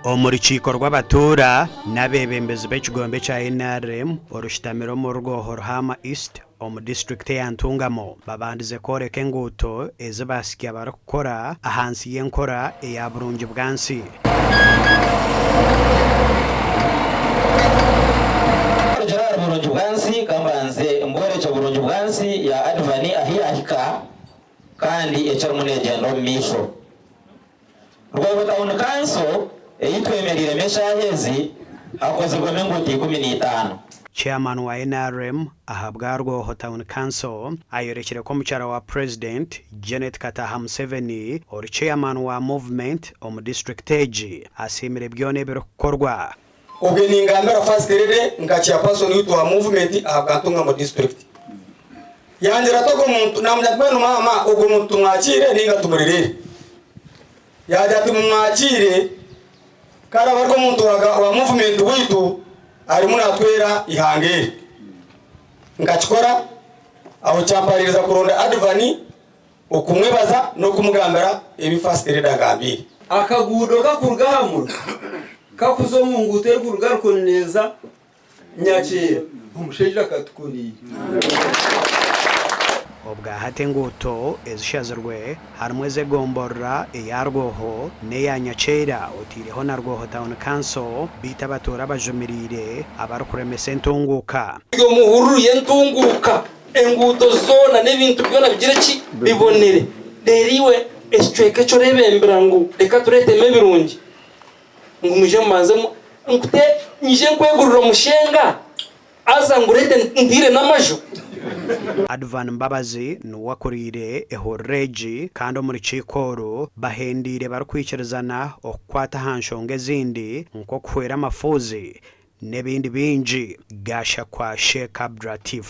Omurukiko rw'abatura n'abebembezi b'ekigombe kya NRM orushitamiro mu Rwoho Ruhama East omu district ya Ntungamo babandize koreka enguuto ezi baasikiye barikukora ahansi y'enkora eya burungi bwansi. Burungi bwansi kambanze mbwerecho burungi bwansi ya Advani ahiyahika kandi eky'omunegendo mu misho Rwobo Town Council eyitwemerire meshahezi hakozerwa enguuto 15. Chairman wa NRM ahabwa Rwoho Town Council ayorekere ko mukyara wa President Janet Kataha Museveni ori chairman wa movement omu district egi asimire byone birikukorwa. Ubwe ningambira first rede ngachia person yutu wa movement ahakantunga mu district. Yanjira toko muntu namnyatwenu mama ugo muntu mwachire ninga tumurire. Yajati mwachire kara barko muntu wa movement witu ari munatwera ihange. Ngachikora aho cyampaririza kuronda Advani okumwebaza no kumugambira ebi first rede agambire. Akagudo kakurgahamura kakuzo mungute kurugaruko neza nyakira umusheja katukuni obwa hate nguuto ezishazirwe harimwe zegomborra eya Rwoho neya Nyakera otiriho na Rwoho Town Council bita batora bajumirire abarukuremesa entunguka iyo muhururu yentunguka enguuto zona n'ebintu byona bigireki bibonere deriwe eshweke cyo rebembera ngo reka tureteme birungi ngumuje manzemo nkute nije kwegurura mushenga aza ngurete ndire n'amaju. Advan Mbabazi nuwakurire ehorreji kandi omurukiko bahendire barukwikirizana okukwata hanshonga ezindi nko kuhwera amafuzi n'ebindi bingi gasha kwa Sheikh Abdulatif.